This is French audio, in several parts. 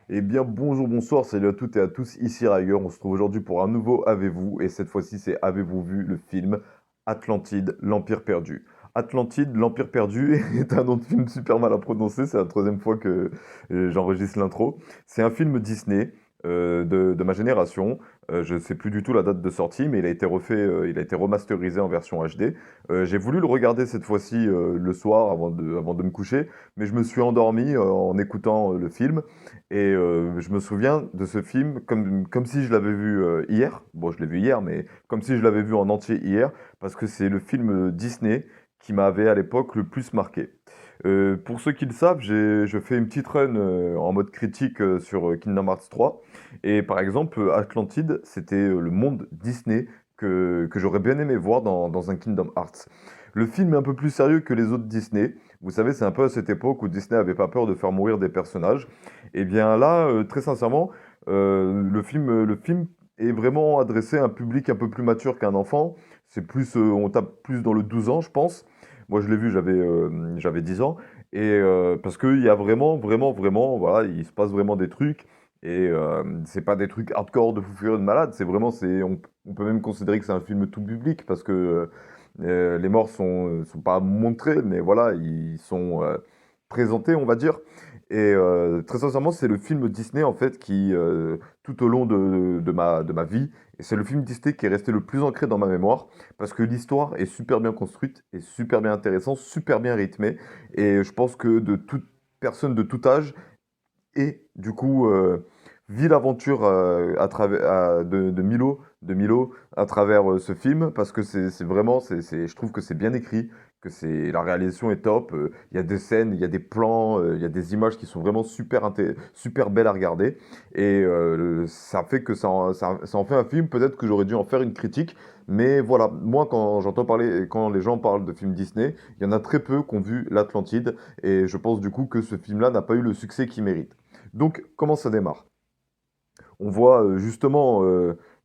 Eh bien, bonjour, bonsoir, salut à toutes et à tous, ici Riger. On se trouve aujourd'hui pour un nouveau Avez-vous, et cette fois-ci, c'est Avez-vous vu le film Atlantide, l'Empire perdu. Atlantide, l'Empire perdu est un nom de film super mal à prononcer, c'est la troisième fois que j'enregistre l'intro. C'est un film Disney de ma génération. Je ne sais plus du tout la date de sortie, mais il a été refait, il a été remasterisé en version HD. J'ai voulu le regarder cette fois-ci le soir avant de me coucher, mais je me suis endormi en écoutant le film. Et je me souviens de ce film comme si je l'avais vu hier. Bon, je l'ai vu hier, mais comme si je l'avais vu en entier hier, parce que c'est le film Disney qui m'avait à l'époque le plus marqué. Pour ceux qui le savent, je fais une petite run en mode critique sur Kingdom Hearts 3. Et par exemple, Atlantide, c'était le monde Disney que j'aurais bien aimé voir dans un Kingdom Hearts. Le film est un peu plus sérieux que les autres Disney. Vous savez, c'est un peu à cette époque où Disney avait pas peur de faire mourir des personnages. Et bien là, très sincèrement, le film est vraiment adressé à un public un peu plus mature qu'un enfant. C'est plus, on tape plus dans le 12 ans, je pense. Moi, je l'ai vu, j'avais 10 ans. Et parce qu'il y a vraiment, voilà, il se passe vraiment des trucs. Et c'est pas des trucs hardcore de fou furieux de malade. C'est vraiment, on peut même considérer que c'est un film tout public parce que les morts sont pas montrés, mais voilà, ils sont présentés, on va dire. Et très sincèrement, c'est le film Disney en fait qui, tout au long de ma vie, et c'est le film Disney qui est resté le plus ancré dans ma mémoire parce que l'histoire est super bien construite, est super bien intéressante, super bien rythmée. Et je pense que de toute personne de tout âge et du coup, vit l'aventure de Milo à travers ce film, parce que c'est vraiment, je trouve que c'est bien écrit, la réalisation est top. Il y a des scènes, il y a des plans, il y a des images qui sont vraiment super belles à regarder. Et ça fait que ça en fait un film, peut-être que j'aurais dû en faire une critique. Mais voilà, moi quand j'entends parler, quand les gens parlent de films Disney, il y en a très peu qui ont vu l'Atlantide. Et je pense du coup que ce film-là n'a pas eu le succès qu'il mérite. Donc, comment ça démarre? On voit justement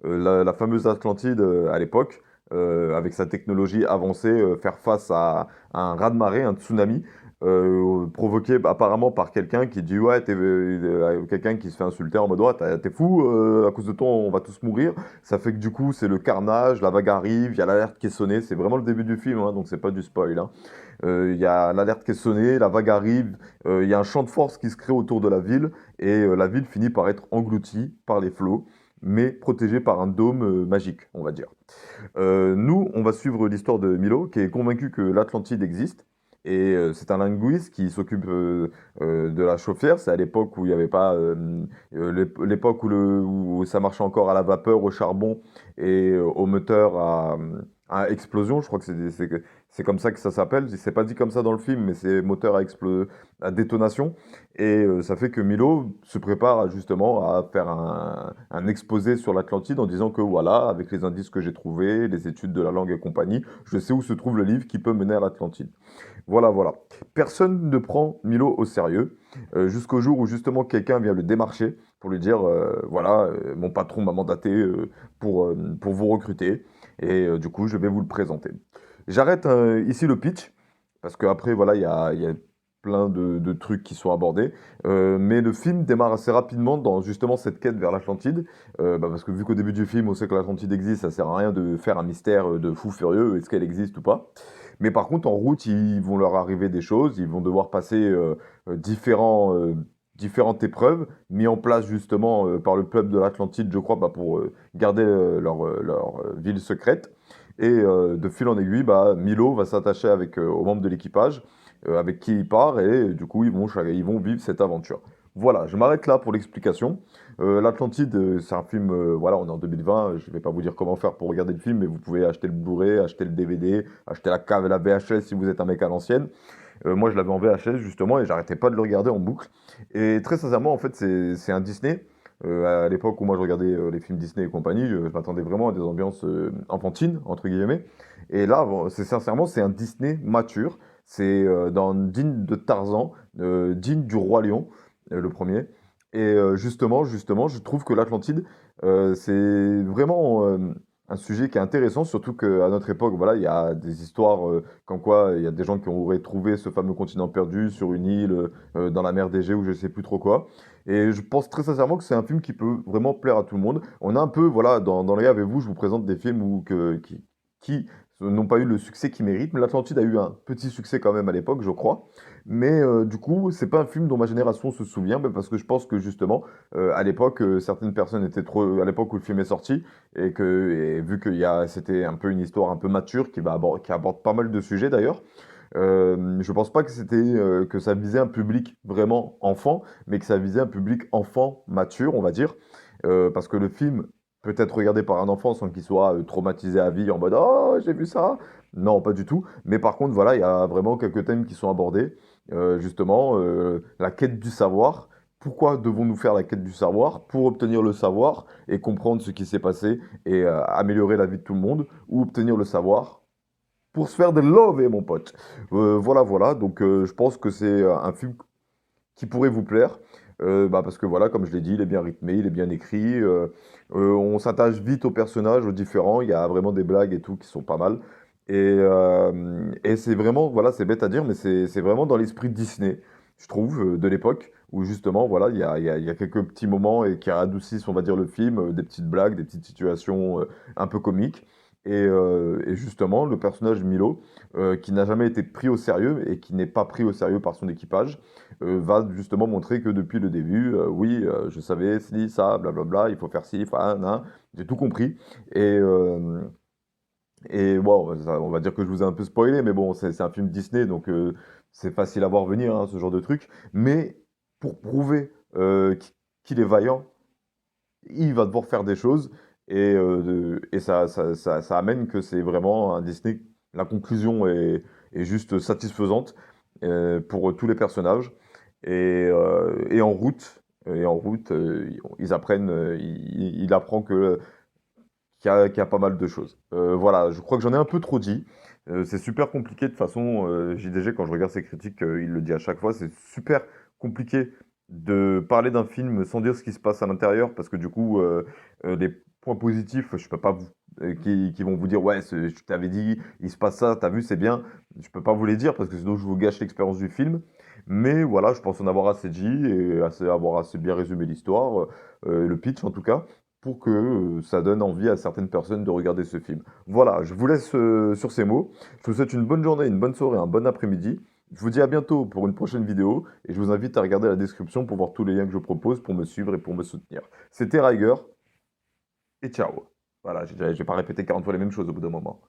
la fameuse Atlantide à l'époque, avec sa technologie avancée, faire face à un raz-de-marée, un tsunami, provoqué apparemment par quelqu'un qui dit ouais, quelqu'un qui se fait insulter en mode ouais, t'es fou, à cause de toi on va tous mourir. Ça fait que du coup c'est le carnage, la vague arrive, il y a l'alerte qui est sonnée, c'est vraiment le début du film, hein, donc c'est pas du spoil, hein. Il y a l'alerte qui est sonnée, la vague arrive, il y a un champ de force qui se crée autour de la ville et la ville finit par être engloutie par les flots, mais protégée par un dôme magique, on va dire. Nous, on va suivre l'histoire de Milo, qui est convaincu que l'Atlantide existe. Et c'est un linguiste qui s'occupe de la chauffière. C'est à l'époque où il n'y avait pas, l'époque où ça marchait encore à la vapeur, au charbon et au moteur à explosion. Je crois que c'est comme ça que ça s'appelle. C'est pas dit comme ça dans le film, mais c'est moteur à détonation. Et ça fait que Milo se prépare justement à faire un exposé sur l'Atlantide en disant que voilà, avec les indices que j'ai trouvés, les études de la langue et compagnie, je sais où se trouve le livre qui peut mener à l'Atlantide. Voilà, voilà. Personne ne prend Milo au sérieux, jusqu'au jour où justement quelqu'un vient le démarcher pour lui dire, voilà, mon patron m'a mandaté pour vous recruter, et du coup, je vais vous le présenter. J'arrête ici le pitch, parce qu'après, voilà, il y a plein de trucs qui sont abordés. Mais le film démarre assez rapidement dans justement cette quête vers l'Atlantide. Parce que vu qu'au début du film, on sait que l'Atlantide existe, ça sert à rien de faire un mystère de fou furieux, est-ce qu'elle existe ou pas. Mais par contre, en route, ils vont leur arriver des choses, ils vont devoir passer différentes épreuves mis en place justement par le peuple de l'Atlantide, je crois, pour garder leur ville secrète. Et de fil en aiguille, Milo va s'attacher aux membres de l'équipage avec qui il part et du coup ils vont vivre cette aventure. Voilà, je m'arrête là pour l'explication. L'Atlantide, c'est un film, voilà, on est en 2020, je vais pas vous dire comment faire pour regarder le film, mais vous pouvez acheter le Blu-ray, acheter le DVD, acheter la cave et la VHS si vous êtes un mec à l'ancienne. Moi je l'avais en VHS justement et j'arrêtais pas de le regarder en boucle. Et très sincèrement, en fait, c'est un Disney. À l'époque où moi je regardais les films Disney et compagnie, je m'attendais vraiment à des ambiances enfantines, entre guillemets. Et là, bon, sincèrement, c'est un Disney mature. C'est digne de Tarzan, digne du Roi Lion, le premier. Et justement, je trouve que l'Atlantide, c'est vraiment un sujet qui est intéressant, surtout qu'à notre époque, voilà, il y a des histoires comme quoi il y a des gens qui auraient trouvé ce fameux continent perdu sur une île, dans la mer d'Égée ou je sais plus trop quoi. Et je pense très sincèrement que c'est un film qui peut vraiment plaire à tout le monde. On a un peu, voilà, dans les avec vous, je vous présente des films qui n'ont pas eu le succès qu'ils méritent. Mais l'Atlantide a eu un petit succès quand même à l'époque, je crois. Mais du coup, c'est pas un film dont ma génération se souvient, mais parce que je pense que justement, à l'époque, certaines personnes étaient trop, à l'époque où le film est sorti, et vu c'était un peu une histoire un peu mature qui aborde pas mal de sujets d'ailleurs. Je pense pas que que ça visait un public vraiment enfant, mais que ça visait un public enfant mature, on va dire. Parce que le film peut être regardé par un enfant sans qu'il soit traumatisé à vie en mode «Oh, j'ai vu ça!» Non, pas du tout. Mais par contre, voilà, il y a vraiment quelques thèmes qui sont abordés. Justement, la quête du savoir. Pourquoi devons-nous faire la quête du savoir? Pour obtenir le savoir et comprendre ce qui s'est passé et améliorer la vie de tout le monde, ou obtenir le savoir pour se faire des lover, mon pote. Voilà, voilà. Donc, je pense que c'est un film qui pourrait vous plaire. Parce que voilà, comme je l'ai dit, il est bien rythmé, il est bien écrit. On s'attache vite aux personnages, aux différents. Il y a vraiment des blagues et tout qui sont pas mal. Et c'est vraiment, voilà, c'est bête à dire, mais c'est vraiment dans l'esprit de Disney, je trouve, de l'époque, où justement, voilà, il y a quelques petits moments et qui adoucissent, on va dire, le film, des petites blagues, des petites situations un peu comiques. Et justement, le personnage Milo, qui n'a jamais été pris au sérieux et qui n'est pas pris au sérieux par son équipage, va justement montrer que depuis le début, oui, je savais ci, ça, blablabla, il faut faire ci, enfin, nan, j'ai tout compris. Et, euh, et bon, on va dire que je vous ai un peu spoilé, mais bon, c'est un film Disney, donc c'est facile à voir venir, hein, ce genre de truc. Mais pour prouver qu'il est vaillant, il va devoir faire des choses et ça amène que c'est vraiment un Disney. La conclusion est juste satisfaisante pour tous les personnages et en route, ils apprennent, il apprend qu'il y a pas mal de choses. Voilà, je crois que j'en ai un peu trop dit. C'est super compliqué de toute façon. JDG, quand je regarde ses critiques, il le dit à chaque fois, c'est super compliqué de parler d'un film sans dire ce qui se passe à l'intérieur, parce que du coup, les points positifs, je peux pas qui vont vous dire, ouais, je t'avais dit, il se passe ça, t'as vu, c'est bien. Je peux pas vous les dire parce que sinon je vous gâche l'expérience du film. Mais voilà, je pense en avoir assez dit et avoir assez bien résumé l'histoire, le pitch en tout cas pour que ça donne envie à certaines personnes de regarder ce film. Voilà, je vous laisse sur ces mots. Je vous souhaite une bonne journée, une bonne soirée, un bon après-midi. Je vous dis à bientôt pour une prochaine vidéo et je vous invite à regarder la description pour voir tous les liens que je propose pour me suivre et pour me soutenir. C'était Riger et ciao. Voilà, je vais pas répéter 40 fois les mêmes choses au bout d'un moment.